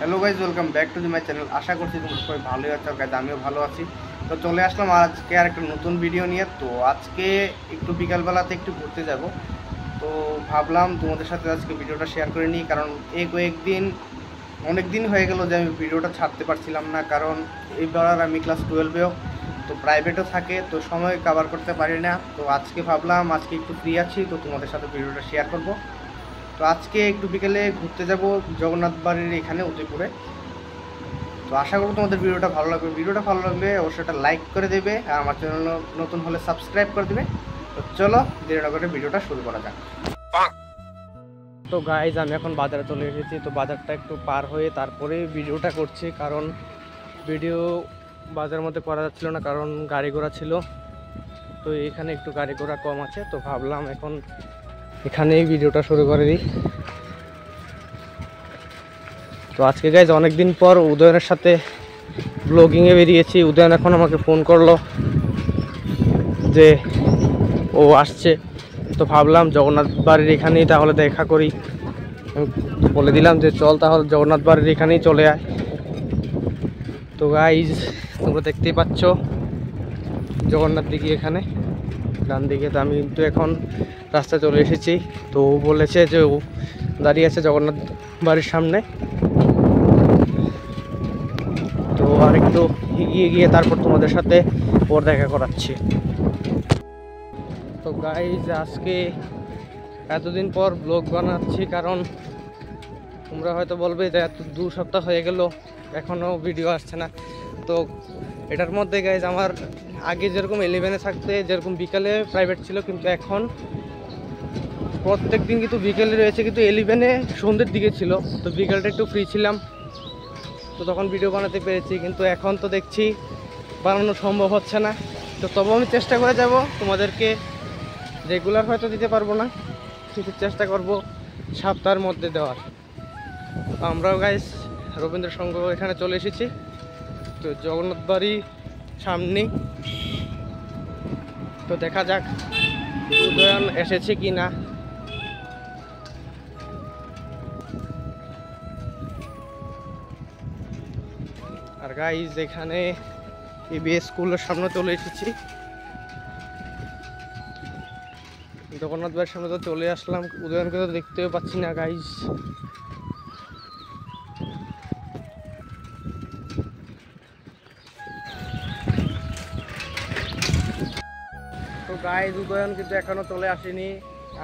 Hello guys, welcome back to my channel. আশা করছি তোমরা সবাই ভালোই আছো। আর গাইজ আমিও ভালো আছি। তো চলে আসলাম আজকে আর একটা নতুন ভিডিও নিয়ে। তো আজকে একটু বিকালবেলাতে একটু ঘুরতে যাব। তো ভাবলাম তোমাদের সাথে আজকে ভিডিওটা শেয়ার করে নিই, কারণ এই কয়েকদিন অনেক দিন হয়ে গেল যে আমি ভিডিওটা ছাড়তে পারছিলাম না, কারণ এইবার আমি ক্লাস 12-এও তো প্রাইভেটও থাকে, তো সময় কভার করতে পারি না। তো আজকে ভাবলাম আজকে একটু ফ্রি আছি, তো তোমাদের সাথে ভিডিওটা শেয়ার করব। তো আজকে একটু বিকেলে ঘুরতে যাব জগন্নাথ বাড়ির এখানে উদয়পুরে। তো আশা করব তোমাদের ভিডিওটা ভালো লাগবে। ভিডিওটা ভালো লাগলে অবশ্যই একটা লাইক করে দেবে, আর আমার চ্যানেল নতুন হলে সাবস্ক্রাইব করে দেবে। তো চলো দেরি না করে ভিডিওটা শুরু করা যাক। তো গাইজ আমি এখন বাজারে চলে এসেছি। তো বাজারটা একটু পার হয়ে তারপরে ভিডিওটা করছি, কারণ ভিডিও বাজারের মধ্যে করা যাচ্ছিল না, কারণ গাড়ি ঘোড়া ছিল। তো এখানে একটু গাড়ি ঘোড়া কম আছে, তো ভাবলাম এখন এখানেই ভিডিওটা শুরু করে দিই। তো আজকে গাইজ অনেকদিন পর উদয়নের সাথে ব্লগিংয়ে বেরিয়েছি। উদয়ন এখন আমাকে ফোন করলো যে ও আসছে, তো ভাবলাম জগন্নাথ বাড়ির এখানেই তাহলে দেখা করি। বলে দিলাম যে চল তাহলে জগন্নাথ বাড়ির এখানেই চলে আয়। তো গাইজ তোমরা দেখতেই পাচ্ছ জগন্নাথ দিঘি এখানে ডান দিকে। তো আমি কিন্তু এখন রাস্তায় চলে এসেছি। তো ও বলেছে যে ও দাঁড়িয়ে আছে জগন্নাথ বাড়ির সামনে। তো আর একটু এগিয়ে গিয়ে তারপর তোমাদের সাথে ওর দেখা করাচ্ছি। তো গাইজ আজকে এতদিন পর ব্লগ বানাচ্ছি, কারণ তোমরা হয়তো বলবে যে এত 2 সপ্তাহ হয়ে গেল এখনও ভিডিও আসছে না। তো এটার মধ্যে গাইজ আমার আগে যেরকম 11-এ থাকতে যেরকম বিকালে প্রাইভেট ছিল, কিন্তু এখন প্রত্যেক দিন কিন্তু বিকেলে রয়েছে, কিন্তু 11-এ সন্ধ্যের দিকে ছিল। তো বিকেলটা একটু ফ্রি ছিলাম, তো তখন ভিডিও বানাতে পেরেছি, কিন্তু এখন তো দেখছি বানানো সম্ভব হচ্ছে না। তো তবু আমি চেষ্টা করে যাব, তোমাদেরকে রেগুলার হয়তো দিতে পারবো না, কিন্তু চেষ্টা করব সপ্তাহের মধ্যে দেওয়ার। তো আমরাও গাইস রবীন্দ্র সংঘ এখানে চলে এসেছি। তো জগন্নাথ বাড়ি সামনেই, তো দেখা যাক উদয়ন এসেছে কি না। আর গাইস এখানে ইবিএস স্কুলের সামনে চলে এসেছি। জগন্নাথ বাড়ির সামনে তো চলে আসলাম, উদয়নকে তো দেখতেও পাচ্ছি না গাইস। তো গাইস উদয়ন কিন্তু এখনো চলে আসেনি,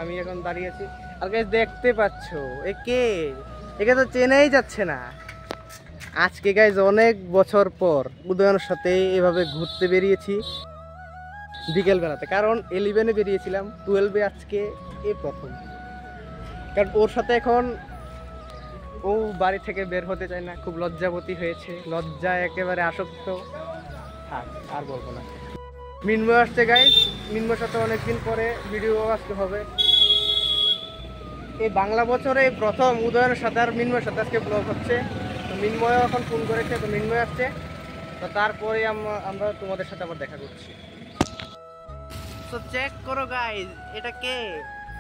আমি এখন দাঁড়িয়ে আছি। আর গাইস দেখতে পাচ্ছ একে তো চেনাই যাচ্ছে না। আজকে গাইস অনেক বছর পর উদয়নের সাথে এভাবে ঘুরতে বেরিয়েছি বিকেল বেলাতে, কারণ 11-এ বেরিয়েছিলাম, 12-এ আজকে এই প্রথম। কারণ ওর সাথে এখন ও বাড়ি থেকে বের হতে চায় না, খুব লজ্জাবতী হয়েছে, লজ্জায় একেবারে আসক্ত। থাক আর বলবো না। মিনময় আসছে গাইস, মিনময়ের সাথে অনেকদিন পরে ভিডিও আজকে হবে। এই বাংলা বছরে প্রথম উদয়নের সাথে আর মিনময়ের সাথে আজকে ব্লগ হচ্ছে। তো মিনময় এখন ফোন করেছে, তো মিনময় আসছে, তো তারপরে আমরা তোমাদের সাথে আবার দেখা করছি। তো চেক করো গাইস, এটা কে,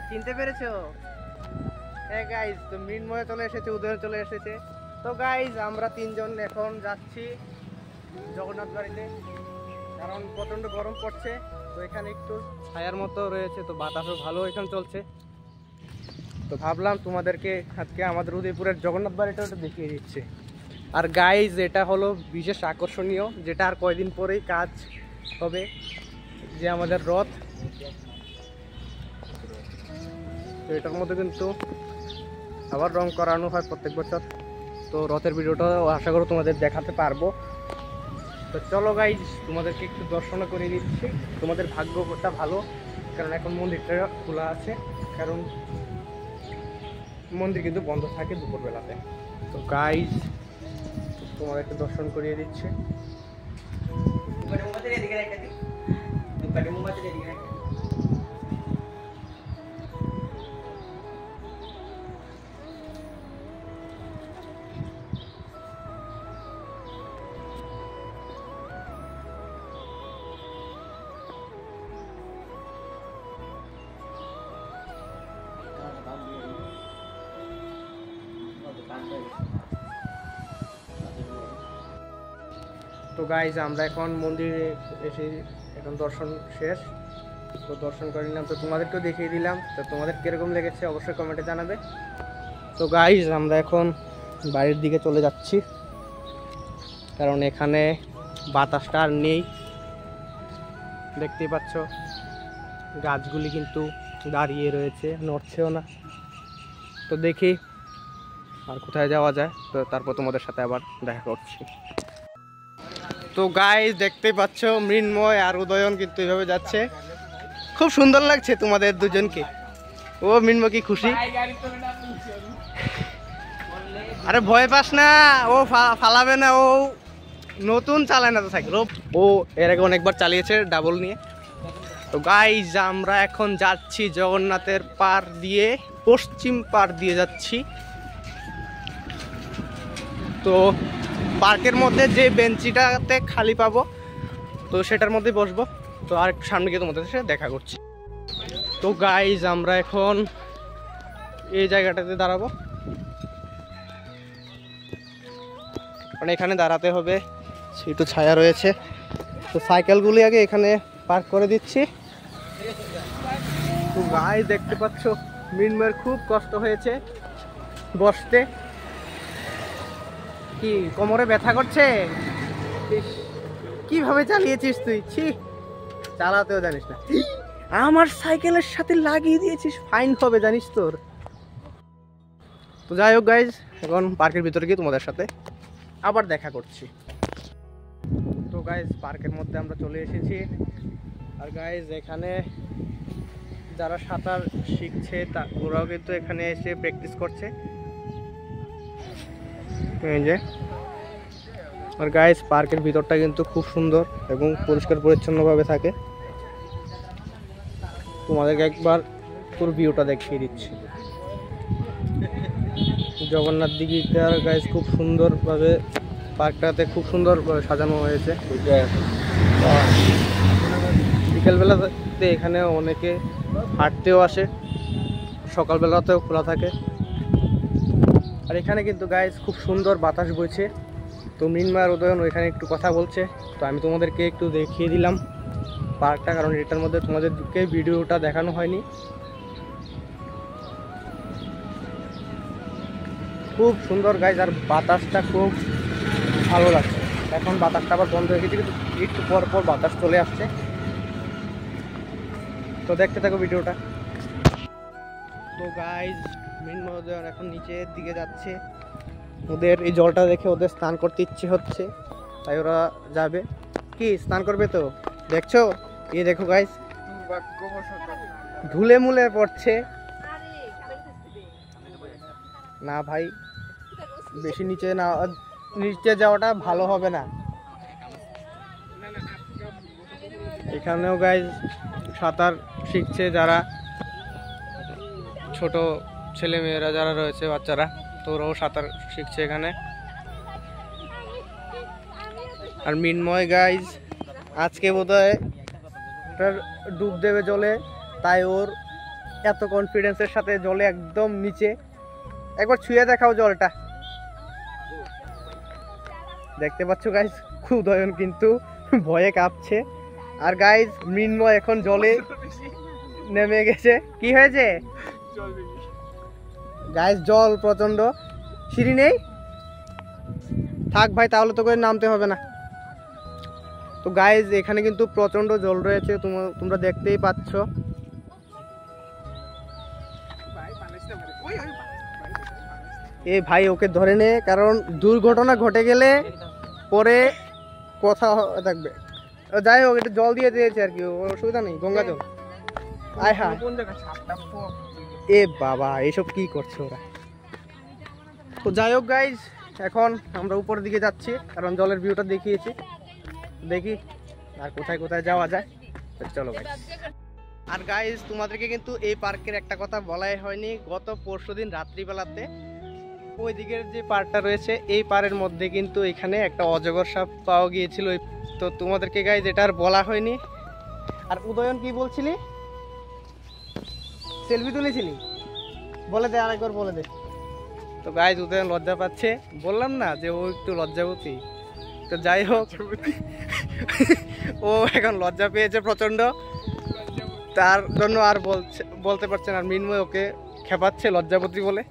চিনতে পেরেছো? হ্যাঁ গাইস, তো মিনময় চলে এসেছে, উদয়ন চলে এসেছে। তো গাইস আমরা 3 জন এখন যাচ্ছি জগন্নাথ বাড়িতে, কারণ প্রচণ্ড গরম পড়ছে। তো এখানে একটু ছায়ার মতো রয়েছে, তো বাতাসও ভালো এখানে চলছে। তো ভাবলাম তোমাদেরকে আজকে আমাদের উদয়পুরের জগন্নাথ বাড়িটা ওটা দেখিয়ে দিচ্ছে। আর গাইজ এটা হলো বিশেষ আকর্ষণীয়, যেটা আর কয়দিন পরেই কাজ হবে, যে আমাদের রথ। তো এটার মধ্যে কিন্তু আবার রং করানো হয় প্রত্যেক বছর। তো রথের ভিডিওটা আশা করি তোমাদের দেখাতে পারবো। তো চলো গাইজ তোমাদেরকে একটু দর্শন করে দিচ্ছি। তোমাদের ভাগ্যটা ভালো, কারণ এখন মন্দিরটা খোলা আছে, কারণ মন্দির কিন্তু বন্ধ থাকে দুপুরবেলাতে। তো গাইজ তোমাদেরকে দর্শন করিয়ে দিচ্ছে। তো গাইজ আমরা এখন মন্দিরে এসে এখন দর্শন শেষ, তো দর্শন করে নিলাম, তো তোমাদেরকেও দেখিয়ে দিলাম। তো তোমাদের কীরকম লেগেছে অবশ্যই কমেন্টে জানাবে। তো গাইজ আমরা এখন বাড়ির দিকে চলে যাচ্ছি, কারণ এখানে বাতাসটা আর নেই, দেখতেই পাচ্ছ গাছগুলি কিন্তু দাঁড়িয়ে রয়েছে, নড়ছেও না। তো দেখি আর কোথায় যাওয়া যায়, তো তারপর তোমাদের সাথে আবার দেখা করছি। তো গাইজ দেখতেই পাচ্ছ মৃন্ময় আর উদয়ন কিন্তু এইভাবে যাচ্ছে, খুব সুন্দর লাগছে তোমাদের দুজনকে। ও মৃন্ময় কি খুশি? আরে ভয় পাস না, ও ফালাবে না, ও নতুন চালায় না তো সাইকেল, ও এর আগে অনেকবার চালিয়েছে ডাবল নিয়ে। তো গাইজ আমরা এখন যাচ্ছি জগন্নাথের পার দিয়ে, পশ্চিম পার দিয়ে যাচ্ছি। তো পার্কের মধ্যে যে বেঞ্চিটাতে খালি পাবো তো সেটার মধ্যে বসবো। তো আর একটু সামনে গিয়ে তোমাদের সাথে দেখা করছি। তো গাইজ আমরা এখন এই জায়গাটাতে দাঁড়াবো, মানে এখানে দাঁড়াতে হবে, একটু ছায়া রয়েছে। তো সাইকেলগুলি আগে এখানে পার্ক করে দিচ্ছি। তো গাইজ দেখতে পাচ্ছ মৃন্ময়ের খুব কষ্ট হয়েছে বসতে, কি কোমরে ব্যথা করছে? কিভাবে চালিয়েছিস তুই? ছি, চালাতেও জানিস না, আমার সাইকেলের সাথে লাগিয়ে দিয়েছিস, ফাইন হবে জানিস তোর। তো যাই হোক গাইজ, এখন পার্কের ভিতরে গিয়ে তোমাদের সাথে আবার দেখা করছি। তো গাইজ পার্কের মধ্যে আমরা চলে এসেছি, আর গাইজ এখানে যারা সাঁতার শিখছে ওরাও কিন্তু এখানে এসে প্র্যাকটিস করছে, এই যে। আর গাইজ পার্কের ভিতরটা কিন্তু খুব সুন্দর এবং পরিষ্কার পরিচ্ছন্নভাবে থাকে, তোমাদেরকে একবার পুরো ভিউটা দেখিয়ে দিচ্ছি। জগন্নাথ দিঘিটার গাইজ খুব সুন্দরভাবে পার্কটাতে খুব সুন্দরভাবে সাজানো হয়েছে। বিকেলবেলাতে এখানে অনেকে হাঁটতেও আসে, সকালবেলাতেও খোলা থাকে। আর এখানে কিন্তু গাইজ খুব সুন্দর বাতাস বইছে। তো মৃন্ময় আর উদয়ন ওইখানে একটু কথা বলছে, তো আমি তোমাদেরকে একটু দেখিয়ে দিলাম পার্কটা, কারণ এটার মধ্যে তোমাদেরকে ভিডিওটা দেখানো হয়নি। খুব সুন্দর গাইজ, আর বাতাসটা খুব ভালো লাগছে। এখন বাতাসটা আবার বন্ধ হয়ে গেছে, কিন্তু একটু পর পর বাতাস চলে আসছে। তো দেখতে থাকো ভিডিওটা। তো গাইজ মৃন্ময় উদয়ন এখন নিচের দিকে যাচ্ছে, ওদের এই জলটা দেখে ওদের স্নান করতে ইচ্ছে হচ্ছে, তাই ওরা যাবে। কি স্নান করবে? তো দেখছো, এই দেখো গাইজ ধুলে মুলে পড়ছে না ভাই, বেশি নিচে না, নিচে যাওয়াটা ভালো হবে না। এখানেও গাইজ সাঁতার শিখছে যারা ছোট ছেলে মেয়েরা যারা রয়েছে, বাচ্চারা, তো ওরাও সাঁতার শিখছে এখানে। আর মৃন্ময় গাইজ আজকে বোধহয় ডুব দেবে জলে, তাই ওর এত কনফিডেন্সের সাথে জলে একদম নিচে। একবার ছুঁয়ে দেখাও জলটা। দেখতে পাচ্ছ গাইজ উদয়ন কিন্তু ভয়ে কাঁপছে, আর গাইজ মৃন্ময় এখন জলে নেমে গেছে। কি হয়েছে গাইজ? জল প্রচন্ড, সিঁড়ি নেই, থাক ভাই তাহলে তো করে নামতে হবে না। তো গাইজ এখানে কিন্তু প্রচন্ড জল রয়েছে, তোমরা দেখতেই পাচ্ছ। এ ভাই ওকে ধরে নে, কারণ দুর্ঘটনা ঘটে গেলে পরে কথা থাকবে। যাই হোক, এটা জল দিয়ে দিয়েছে আর কি, অসুবিধা নেই, গঙ্গা জল। আয় হ্যাঁ, এ বাবা এইসব কি করছে ওরা। তো যাই হোক গাইজ, এখন আমরা উপরের দিকে যাচ্ছি, কারণ জলের ভিউটা দেখিয়েছি, দেখি আর কোথায় কোথায় যাওয়া যায়। চলো গাইজ। আর গাইজ তোমাদেরকে কিন্তু এই পার্কের একটা কথা বলাই হয়নি, গত পরশুদিন রাত্রিবেলাতে ওই দিকের যে পার্কটা রয়েছে এই পার্কের মধ্যে কিন্তু এখানে একটা অজগর সাপ পাওয়া গিয়েছিল। তো তোমাদেরকে গাইজ এটা আর বলা হয়নি। আর উদয়ন কি বলছিলি? সেলফি তুলেছিলি? বলে দে, আরেকবার বলে দে। তো গাইজ উদয়ন লজ্জা পাচ্ছে, বললাম না যে ও একটু লজ্জাবতী, তো যাই হোক, ও এখন লজ্জা পেয়েছে প্রচণ্ড, তার জন্য আর বলতে পারছে না। আর মিনময় ওকে খেপাচ্ছে লজ্জাবতী বলে।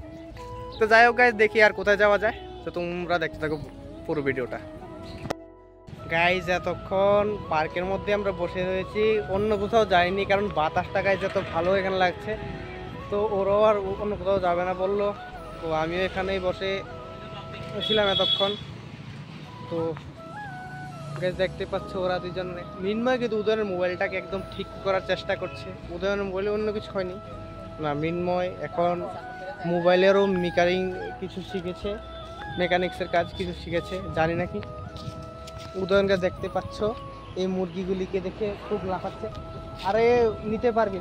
তো যাই হোক গাইজ, দেখি আর কোথায় যাওয়া যায়। তো তোমরা দেখতে থাকো পুরো ভিডিওটা। গাইজ এতক্ষণ পার্কের মধ্যে আমরা বসে রয়েছি, অন্য কোথাও যাইনি, কারণ বাতাসটা গাইজ এত ভালো এখানে লাগছে। তো ওরাও আর অন্য কোথাও যাবে না বললো, তো আমিও এখানেই বসে ছিলাম এতক্ষণ। তো গাইজ দেখতে পাচ্ছ ওরা দুজন, মিনময় কিন্তু উদয়নের মোবাইলটাকে একদম ঠিক করার চেষ্টা করছে। উদয়নের মোবাইলে অন্য কিছু হয়নি না, মিনময় এখন মোবাইলেরও কিছু শিখেছে, মেকানিক্সের কাজ কিছু শিখেছে, জানি নাকি। উদয়নকে দেখতে পাচ্ছ এই মুরগিগুলিকে দেখে খুব লাফাচ্ছে। আরে নিতে পারবি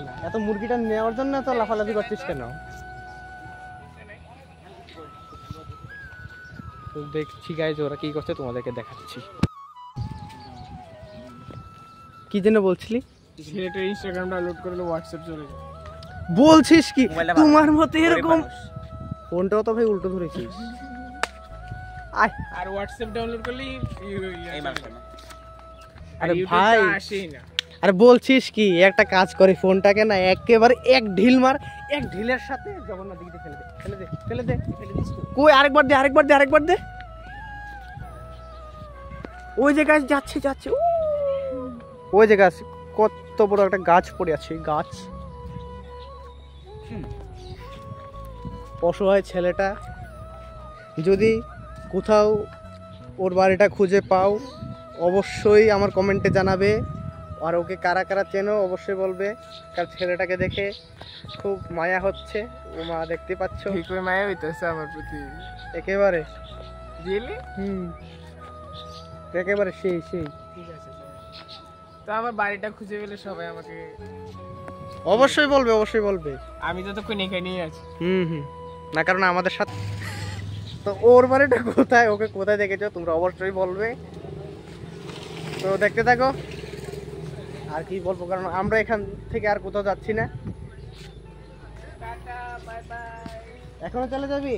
না, এত মুরগিটা নেওয়ার জন্য এত লাফালাফি করছিস কেন? তো দেখছি গাইজ ওরা কি করছে, তোমাদেরকে দেখাচ্ছি। কি যেন বলছিলি? ছেলেটার ইনস্টাগ্রাম ডাউনলোড করলে হোয়াটসঅ্যাপ চলে যায়। বলছিস কি তোমার মতে এরকম? ফোনটাও তো ভাই উল্টো ধরেছিস। আর হোয়াটসঅ্যাপ ডাউনলোড করলে আরে ভাই আসেই না। আরে বলছিস কি, একটা কাজ করে ফোনটাকে না একেবারে এক ঢিল মার, এক ঢিলের সাথে জগন্নাথ দিকে ফেলে দে। কই আরেকবার দে। ওই যে গাছ যাচ্ছে ওই যে গাছ, কত বড় একটা গাছ পড়ে আছে, গাছ। অসহায় ছেলেটা, যদি কোথাও ওর বাড়িটা খুঁজে পাও অবশ্যই আমার কমেন্টে জানাবে। আর ওকে কারা কারা চেনো অবশ্যই বলবে, কারণ ছেলেটাকে দেখে খুব মায়া হচ্ছে। ও মা দেখতে পাচ্ছ, ঠিকই মায়া হইতেছে আমার প্রতি একেবারে। রিয়েলি? একেবারে সেই। ঠিক আছে, তো আমার বাড়িটা খুঁজে পেলে সবাই আমাকে অবশ্যই বলবে। আমি যতক্ষণ এখানেই আছি। না, কারণ আমাদের সাথে তো ওর বাড়িটা কোথায়, ওকে কোথায় দেখেছো তোমরা অবশ্যই বলবে। তো দেখতে থাকো, আর কি বলবো, কারণ আমরা এখান থেকে আর কোথাও যাচ্ছি না। এখনো চলে যাবি?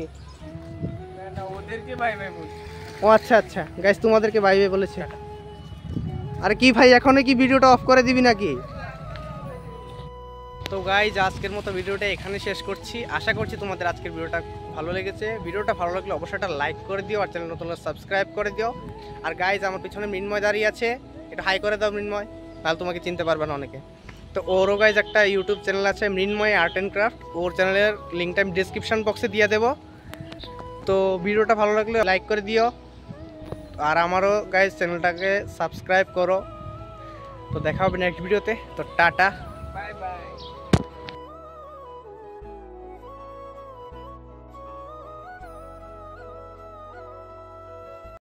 ওদেরকে বাই বাই বল। ও আচ্ছা গাইস, তোমাদেরকে বাই বাই বলেছে। আর কি ভাই, এখনই কি ভিডিওটা অফ করে দিবি নাকি? তো গাইজ আজকের মতো ভিডিওটা এখানে শেষ করছি। আশা করছি তোমাদের আজকের ভিডিওটা ভালো লেগেছে। ভিডিওটা ভালো লাগলে অবশ্যই একটা লাইক করে দিও, আর চ্যানেল নতুন সাবস্ক্রাইব করে দিও। আর গাইজ আমার পিছনে মিনময় দাঁড়িয়ে আছে, একটু হাই করে দাও মিনময়, তাহলে তোমাকে চিনতে পারবে না অনেকে। তো ওরও গাইজ একটা ইউটিউব চ্যানেল আছে, মৃন্ময় আর্ট অ্যান্ড ক্রাফট। ওর চ্যানেলের লিঙ্কটা আমি ডিসক্রিপশন বক্সে দিয়ে দেবো। তো ভিডিওটা ভালো লাগলে লাইক করে দিও, আর আমারও গাইজ চ্যানেলটাকে সাবস্ক্রাইব করো। তো দেখা হবে নেক্সট ভিডিওতে। তো টাটা, বাই বাই।